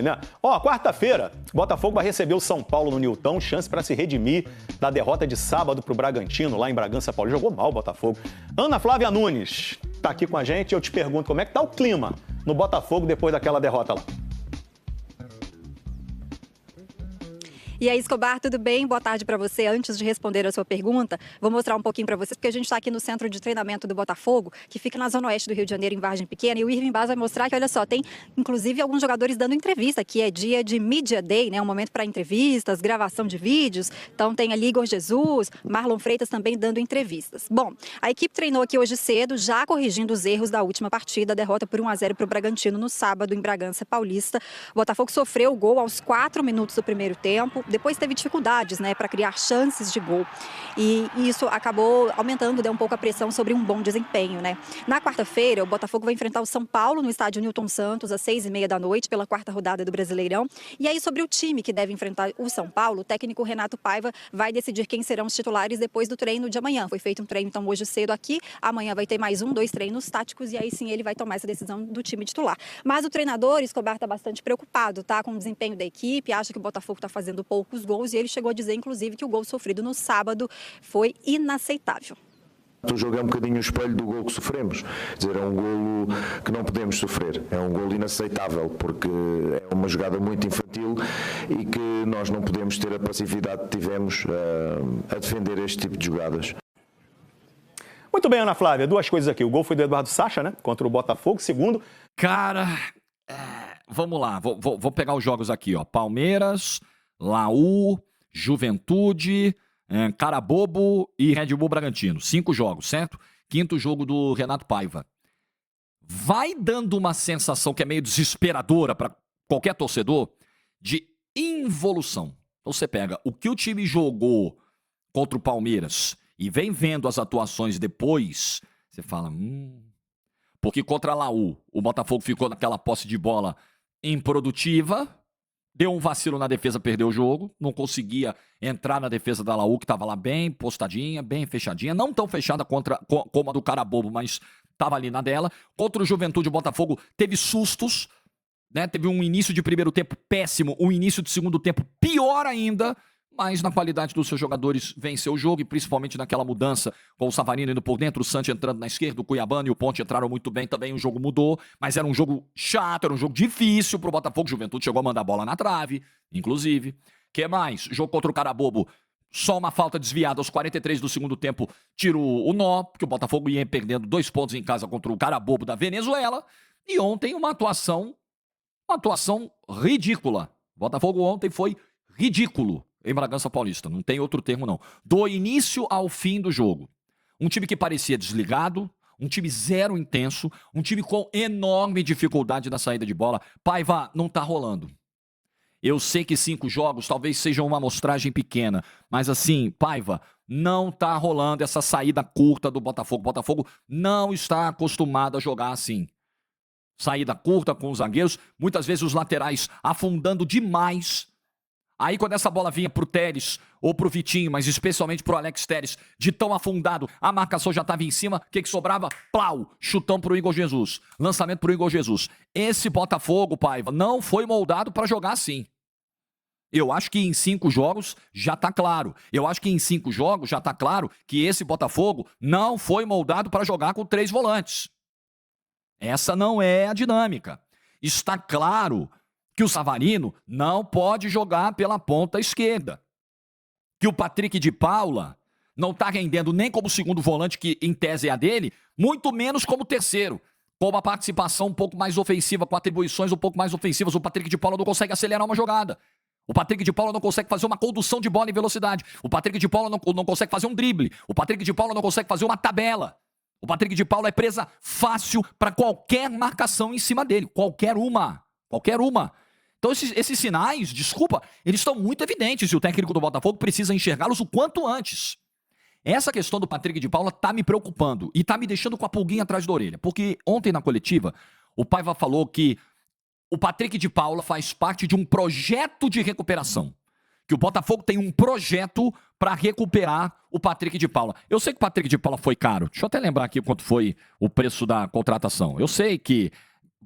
Né? Ó, quarta-feira, o Botafogo vai receber o São Paulo no Newton, chance para se redimir da derrota de sábado pro Bragantino, lá em Bragança Paulista. Jogou mal o Botafogo. Ana Flávia Nunes tá aqui com a gente. Eu te pergunto, como é que tá o clima no Botafogo depois daquela derrota lá? E aí, Escobar, tudo bem? Boa tarde para você. Antes de responder a sua pergunta, vou mostrar um pouquinho para vocês, porque a gente está aqui no centro de treinamento do Botafogo, que fica na zona oeste do Rio de Janeiro, em Vargem Pequena, e o Irving Baz vai mostrar que, olha só, tem inclusive alguns jogadores dando entrevista, que é dia de Media Day, né? Um momento para entrevistas, gravação de vídeos. Então tem ali Igor Jesus, Marlon Freitas também dando entrevistas. Bom, a equipe treinou aqui hoje cedo, já corrigindo os erros da última partida, a derrota por 1-0 para o Bragantino no sábado, em Bragança Paulista. O Botafogo sofreu o gol aos 4 minutos do primeiro tempo. Depois teve dificuldades, né, para criar chances de gol. E isso acabou aumentando, um pouco a pressão sobre um bom desempenho, né? Na quarta-feira, o Botafogo vai enfrentar o São Paulo no estádio Newton Santos, às 6h30 da noite, pela quarta rodada do Brasileirão. E aí, sobre o time que deve enfrentar o São Paulo, o técnico Renato Paiva vai decidir quem serão os titulares depois do treino de amanhã. Foi feito um treino, então, hoje cedo aqui. Amanhã vai ter mais 2 treinos táticos e aí sim ele vai tomar essa decisão do time titular. Mas o treinador, Escobar, está bastante preocupado, tá, com o desempenho da equipe, acha que o Botafogo está fazendo poucos gols e ele chegou a dizer, inclusive, que o gol sofrido no sábado foi inaceitável. O jogo é um bocadinho o espelho do golo que sofremos. Quer dizer, é um golo que não podemos sofrer. É um golo inaceitável, porque é uma jogada muito infantil e que nós não podemos ter a passividade que tivemos a defender este tipo de jogadas. Muito bem, Ana Flávia, 2 coisas aqui. O gol foi do Eduardo Sacha, né? Contra o Botafogo. Segundo... Cara, vamos lá. Vou pegar os jogos aqui, ó. Palmeiras, Laú, Juventude, Carabobo e Red Bull Bragantino. 5 jogos, certo? 5º jogo do Renato Paiva. Vai dando uma sensação que é meio desesperadora para qualquer torcedor de involução. Então você pega o que o time jogou contra o Palmeiras e vem vendo as atuações depois, você fala... Porque contra a Laú, o Botafogo ficou naquela posse de bola improdutiva, deu um vacilo na defesa, perdeu o jogo, não conseguia entrar na defesa da Laú, que estava lá bem postadinha, bem fechadinha, não tão fechada como a do Carabobo, mas estava ali na dela. Contra o Juventude, o Botafogo teve sustos, né? Teve um início de primeiro tempo péssimo, um início de segundo tempo pior ainda, mas na qualidade dos seus jogadores venceu o jogo, e principalmente naquela mudança, com o Savarino indo por dentro, o Santos entrando na esquerda, o Cuiabano e o Ponte entraram muito bem também, o jogo mudou, mas era um jogo chato, era um jogo difícil pro Botafogo. Juventude chegou a mandar a bola na trave, inclusive. Que mais? Jogo contra o Carabobo, só uma falta desviada aos 43 do segundo tempo, tira o nó, porque o Botafogo ia perdendo 2 pontos em casa contra o Carabobo da Venezuela, e ontem uma atuação ridícula. O Botafogo ontem foi ridículo em Bragança Paulista, não tem outro termo não. Do início ao fim do jogo. Um time que parecia desligado, um time zero intenso, um time com enorme dificuldade na saída de bola. Paiva, não tá rolando. Eu sei que 5 jogos talvez sejam uma amostragem pequena, mas assim, Paiva, não tá rolando essa saída curta do Botafogo. O Botafogo não está acostumado a jogar assim. Saída curta com os zagueiros, muitas vezes os laterais afundando demais. Aí quando essa bola vinha pro Telles ou pro Vitinho, mas especialmente pro Alex Telles, de tão afundado, a marcação já estava em cima, o que sobrava? Plau, chutão pro Igor Jesus, lançamento pro Igor Jesus. Esse Botafogo, Paiva, não foi moldado para jogar assim. Eu acho que em 5 jogos já tá claro. Eu acho que em 5 jogos já tá claro que esse Botafogo não foi moldado para jogar com 3 volantes. Essa não é a dinâmica. Está claro que o Savarino não pode jogar pela ponta esquerda. Que o Patrick de Paula não está rendendo nem como segundo volante, que em tese é a dele, muito menos como terceiro. Com uma participação um pouco mais ofensiva, com atribuições um pouco mais ofensivas, o Patrick de Paula não consegue acelerar uma jogada. O Patrick de Paula não consegue fazer uma condução de bola em velocidade. O Patrick de Paula não consegue fazer um drible. O Patrick de Paula não consegue fazer uma tabela. O Patrick de Paula é presa fácil para qualquer marcação em cima dele. Qualquer uma. Então esses sinais, desculpa, eles estão muito evidentes e o técnico do Botafogo precisa enxergá-los o quanto antes. Essa questão do Patrick de Paula tá me preocupando e tá me deixando com a pulguinha atrás da orelha. Porque ontem na coletiva, o Paiva falou que o Patrick de Paula faz parte de um projeto de recuperação. Que o Botafogo tem um projeto para recuperar o Patrick de Paula. Eu sei que o Patrick de Paula foi caro. Deixa eu até lembrar aqui quanto foi o preço da contratação. Eu sei que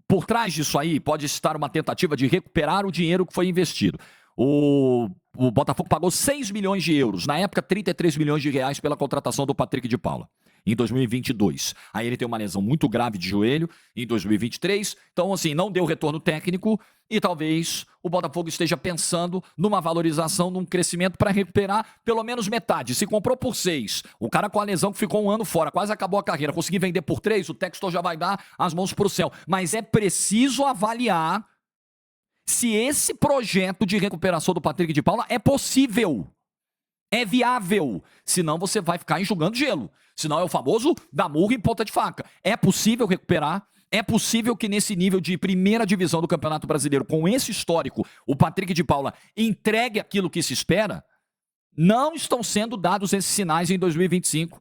por trás disso aí pode estar uma tentativa de recuperar o dinheiro que foi investido. O Botafogo pagou 6 milhões de euros, na época 33 milhões de reais pela contratação do Patrick de Paula, em 2022. Aí ele tem uma lesão muito grave de joelho em 2023, então assim, não deu retorno técnico e talvez o Botafogo esteja pensando numa valorização, num crescimento para recuperar pelo menos metade. Se comprou por 6, o cara com a lesão que ficou um ano fora, quase acabou a carreira, conseguir vender por 3, o Textor já vai dar as mãos pro céu. Mas é preciso avaliar se esse projeto de recuperação do Patrick de Paula é possível, é viável. Senão você vai ficar enxugando gelo. Senão é o famoso da murro em ponta de faca. É possível recuperar. É possível que nesse nível de primeira divisão do Campeonato Brasileiro, com esse histórico, o Patrick de Paula entregue aquilo que se espera. Não estão sendo dados esses sinais em 2025.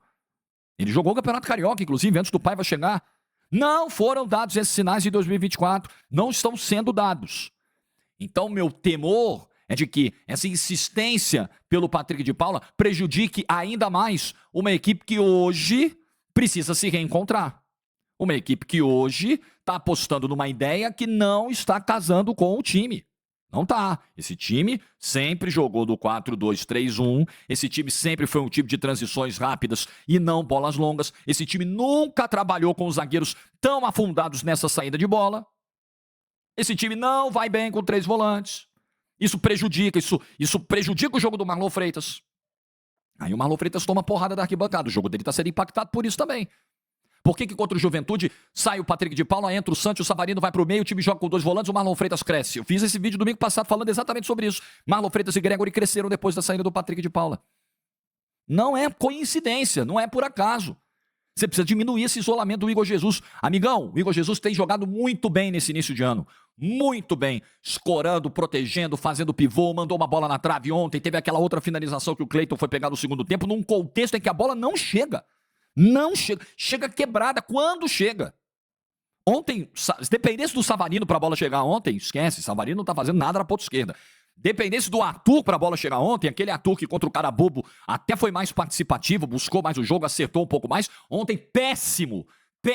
Ele jogou o Campeonato Carioca, inclusive, antes do Paiva chegar. Não foram dados esses sinais em 2024. Não estão sendo dados. Então, meu temor é de que essa insistência pelo Patrick de Paula prejudique ainda mais uma equipe que hoje precisa se reencontrar. Uma equipe que hoje está apostando numa ideia que não está casando com o time. Não tá. Esse time sempre jogou do 4-2-3-1. Esse time sempre foi um time de transições rápidas e não bolas longas. Esse time nunca trabalhou com os zagueiros tão afundados nessa saída de bola. Esse time não vai bem com 3 volantes. Isso prejudica o jogo do Marlon Freitas. Aí o Marlon Freitas toma porrada da arquibancada. O jogo dele está sendo impactado por isso também. Por que contra o Juventude sai o Patrick de Paula, entra o Santos, o Savarino vai pro meio, o time joga com 2 volantes, o Marlon Freitas cresce. Eu fiz esse vídeo domingo passado falando exatamente sobre isso. Marlon Freitas e Gregory cresceram depois da saída do Patrick de Paula. Não é coincidência, não é por acaso. Você precisa diminuir esse isolamento do Igor Jesus. Amigão, o Igor Jesus tem jogado muito bem nesse início de ano. Muito bem. Escorando, protegendo, fazendo pivô, mandou uma bola na trave ontem. Teve aquela outra finalização que o Cleiton foi pegar no segundo tempo, num contexto em que a bola não chega. Não chega. Chega quebrada quando chega. Ontem, se dependesse do Savarino para a bola chegar ontem, esquece, Savarino não tá fazendo nada na ponta esquerda. Dependesse do Arthur para a bola chegar ontem, aquele Arthur que contra o cara bobo até foi mais participativo, buscou mais o jogo, acertou um pouco mais. Ontem, péssimo,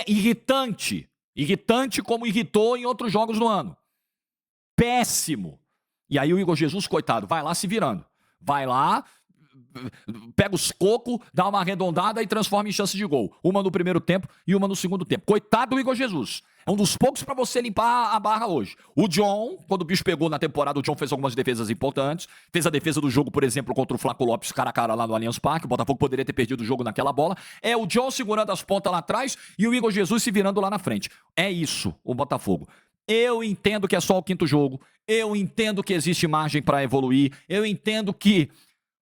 irritante. Irritante como irritou em outros jogos no ano. Péssimo. E aí o Igor Jesus, coitado, vai lá se virando. Vai lá, pega os cocos, dá uma arredondada e transforma em chance de gol. Uma no primeiro tempo e uma no segundo tempo. Coitado do Igor Jesus. É um dos poucos para você limpar a barra hoje. O John, quando o bicho pegou na temporada, o John fez algumas defesas importantes. Fez a defesa do jogo, por exemplo, contra o Flaco Lopes, cara a cara lá no Allianz Parque. O Botafogo poderia ter perdido o jogo naquela bola. É o John segurando as pontas lá atrás e o Igor Jesus se virando lá na frente. É isso, o Botafogo. Eu entendo que é só o 5º jogo. Eu entendo que existe margem para evoluir. Eu entendo que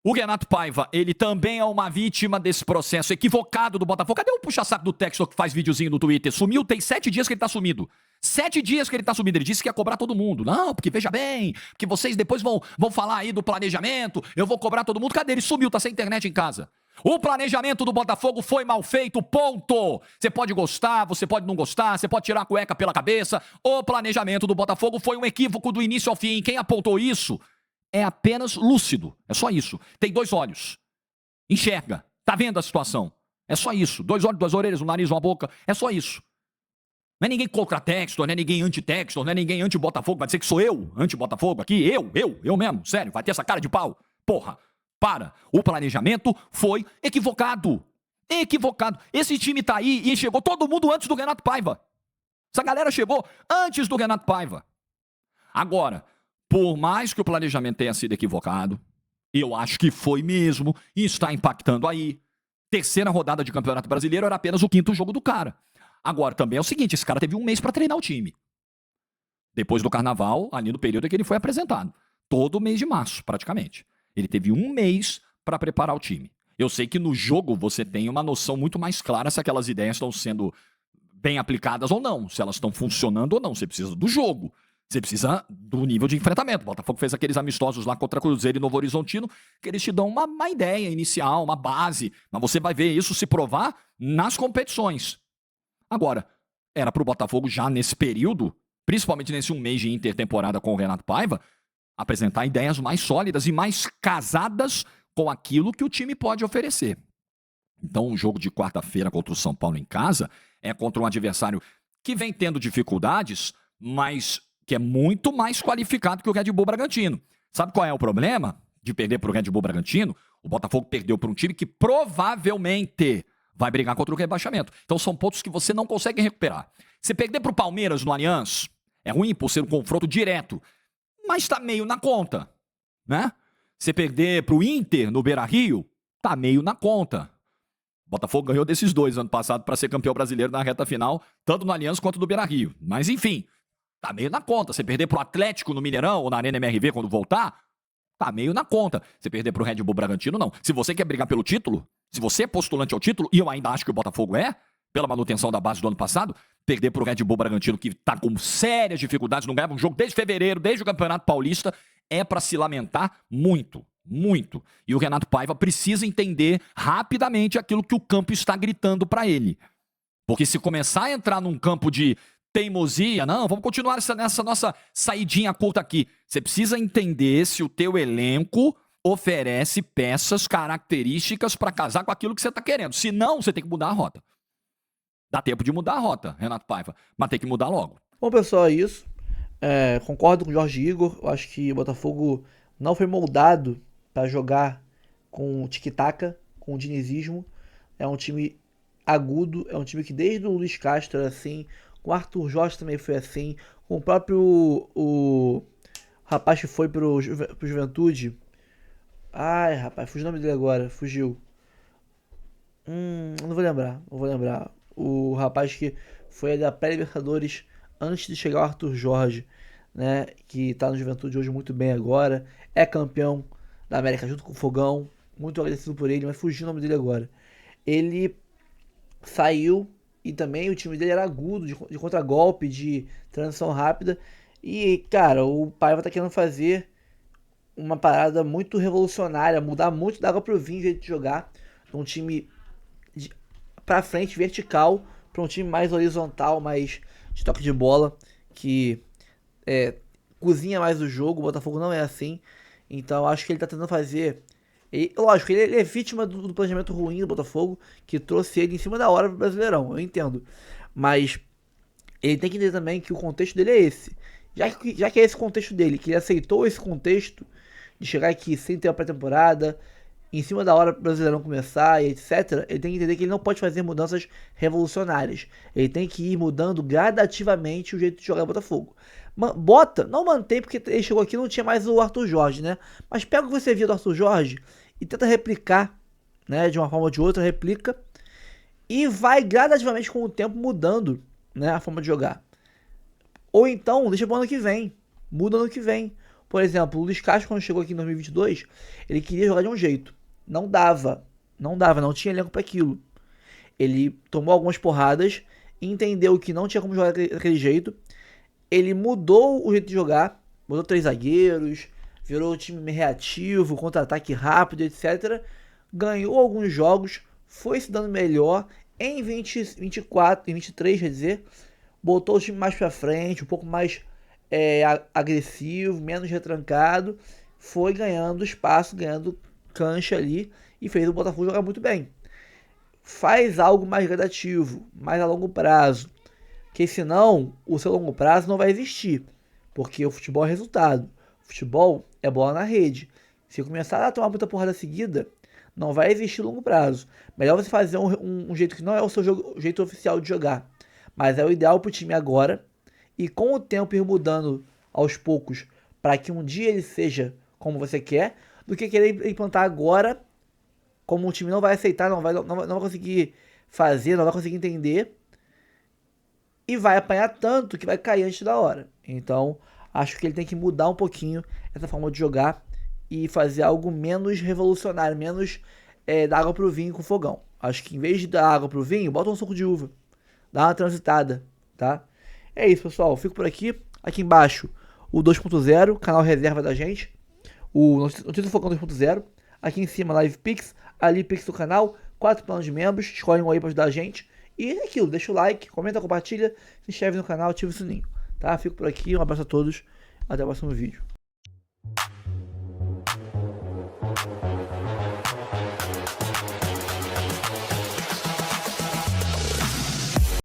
o Renato Paiva, ele também é uma vítima desse processo equivocado do Botafogo. Cadê o puxa-saco do Textor que faz videozinho no Twitter? Sumiu, tem 7 dias que ele tá sumido. 7 dias que ele tá sumido. Ele disse que ia cobrar todo mundo. Não, porque veja bem, porque vocês depois vão falar aí do planejamento, eu vou cobrar todo mundo. Cadê? Ele sumiu, tá sem internet em casa. O planejamento do Botafogo foi mal feito, ponto. Você pode gostar, você pode não gostar, você pode tirar a cueca pela cabeça. O planejamento do Botafogo foi um equívoco do início ao fim. Quem apontou isso é apenas lúcido. É só isso. Tem 2 olhos. Enxerga. Tá vendo a situação. É só isso. 2 olhos, 2 orelhas, um nariz, uma boca. É só isso. Não é ninguém contra Textor, não é ninguém anti-Textor, não é ninguém anti-Botafogo. Vai dizer que sou eu anti-Botafogo aqui? Eu mesmo. Sério, vai ter essa cara de pau. Porra, para. O planejamento foi equivocado. Equivocado. Esse time tá aí e chegou todo mundo antes do Renato Paiva. Essa galera chegou antes do Renato Paiva. Agora, por mais que o planejamento tenha sido equivocado, eu acho que foi mesmo e está impactando aí. 3ª rodada de Campeonato Brasileiro era apenas o 5º jogo do cara. Agora, também é o seguinte, esse cara teve 1 mês para treinar o time. Depois do Carnaval, ali no período em que ele foi apresentado. Todo mês de março, praticamente. Ele teve 1 mês para preparar o time. Eu sei que no jogo você tem uma noção muito mais clara se aquelas ideias estão sendo bem aplicadas ou não, se elas estão funcionando ou não. Você precisa do jogo. Você precisa do nível de enfrentamento. O Botafogo fez aqueles amistosos lá contra Cruzeiro e Novo Horizontino, que eles te dão uma ideia inicial, uma base. Mas você vai ver isso se provar nas competições. Agora, era para o Botafogo já nesse período, principalmente nesse 1 mês de intertemporada com o Renato Paiva, apresentar ideias mais sólidas e mais casadas com aquilo que o time pode oferecer. Então, o jogo de quarta-feira contra o São Paulo em casa é contra um adversário que vem tendo dificuldades, mas que é muito mais qualificado que o Red Bull Bragantino. Sabe qual é o problema de perder para o Red Bull Bragantino? O Botafogo perdeu para um time que provavelmente vai brigar contra o rebaixamento. Então são pontos que você não consegue recuperar. Se perder para o Palmeiras no Allianz, é ruim por ser um confronto direto, mas está meio na conta, né? Se perder para o Inter no Beira-Rio, tá meio na conta. O Botafogo ganhou desses dois ano passado para ser campeão brasileiro na reta final, tanto no Allianz quanto no Beira-Rio. Mas enfim, tá meio na conta. Se perder pro Atlético no Mineirão ou na Arena MRV quando voltar, tá meio na conta. Se perder pro Red Bull Bragantino, não. Se você quer brigar pelo título, se você é postulante ao título, e eu ainda acho que o Botafogo é, pela manutenção da base do ano passado, perder pro Red Bull Bragantino, que tá com sérias dificuldades, não ganhava um jogo desde fevereiro, desde o Campeonato Paulista, é para se lamentar muito. Muito. E o Renato Paiva precisa entender rapidamente aquilo que o campo está gritando para ele. Porque se começar a entrar num campo de teimosia, não, vamos continuar nessa nossa saidinha curta aqui. Você precisa entender se o teu elenco oferece peças, características para casar com aquilo que você está querendo. Se não, você tem que mudar a rota. Dá tempo de mudar a rota, Renato Paiva, mas tem que mudar logo. Bom, pessoal, é isso. Concordo com o Jorge Igor. Eu acho que o Botafogo não foi moldado para jogar com tic-tac, com dinizismo. É um time agudo, é um time que desde o Luiz Castro era assim, com o Arthur Jorge também foi assim, com o próprio o rapaz que foi pro Juventude. Ai, rapaz, fugiu o nome dele agora, fugiu. Não vou lembrar. O rapaz que foi da pré-Libertadores antes de chegar o Arthur Jorge, né, que tá no Juventude hoje muito bem agora, é campeão da América junto com o Fogão, muito agradecido por ele, mas fugiu o nome dele agora. Ele saiu e também o time dele era agudo, de contragolpe, de transição rápida. E, cara, o Paiva tá querendo fazer uma parada muito revolucionária, mudar muito da água pro vinho o jeito de jogar. Um time pra frente, vertical, pra um time mais horizontal, mais de toque de bola, que cozinha mais o jogo. O Botafogo não é assim. Então acho que ele tá tentando fazer. Lógico, ele é vítima do planejamento ruim do Botafogo, que trouxe ele em cima da hora pro Brasileirão, eu entendo. Mas ele tem que entender também que o contexto dele é esse. Já que é esse contexto dele, que ele aceitou esse contexto de chegar aqui sem ter uma pré-temporada, em cima da hora pro Brasileirão começar e etc., ele tem que entender que ele não pode fazer mudanças revolucionárias. Ele tem que ir mudando gradativamente o jeito de jogar o Botafogo. Não mantém, porque ele chegou aqui e não tinha mais o Arthur Jorge, né? Mas pega o que você via do Arthur Jorge e tenta replicar, né? De uma forma ou de outra, replica. E vai gradativamente com o tempo mudando, né? A forma de jogar. Ou então, deixa pro ano que vem. Muda no ano que vem. Por exemplo, o Luiz Castro, quando chegou aqui em 2022, ele queria jogar de um jeito. Não não tinha elenco para aquilo. Ele tomou algumas porradas, entendeu que não tinha como jogar daquele jeito. Ele mudou o jeito de jogar, botou 3 zagueiros, virou um time reativo, contra-ataque rápido, etc. Ganhou alguns jogos, foi se dando melhor. Em 24, em 23, quer dizer, botou o time mais pra frente, um pouco mais agressivo, menos retrancado. Foi ganhando espaço, ganhando cancha ali e fez o Botafogo jogar muito bem. Faz algo mais gradativo, mais a longo prazo. Porque senão o seu longo prazo não vai existir. Porque o futebol é resultado. O futebol é bola na rede. Se começar a tomar muita porrada seguida, não vai existir longo prazo. Melhor você fazer um jeito que não é o seu jeito oficial de jogar. Mas é o ideal pro time agora. E com o tempo ir mudando aos poucos para que um dia ele seja como você quer. Do que querer implantar agora, como o time não vai aceitar, não vai conseguir fazer, não vai conseguir entender. E vai apanhar tanto que vai cair antes da hora. Então, acho que ele tem que mudar um pouquinho essa forma de jogar e fazer algo menos revolucionário, menos dar água pro vinho com fogão. Acho que em vez de dar água pro vinho, bota um suco de uva. Dá uma transitada, tá? É isso, pessoal. Fico por aqui. Aqui embaixo, o 2.0, canal reserva da gente. O Notícia do Fogão 2.0. Aqui em cima, Live Pix. Ali, Pix do canal. 4 planos de membros. Escolhe um aí pra ajudar a gente. E é aquilo, deixa o like, comenta, compartilha, se inscreve no canal, ativa o sininho, tá? Fico por aqui, um abraço a todos, até o próximo vídeo.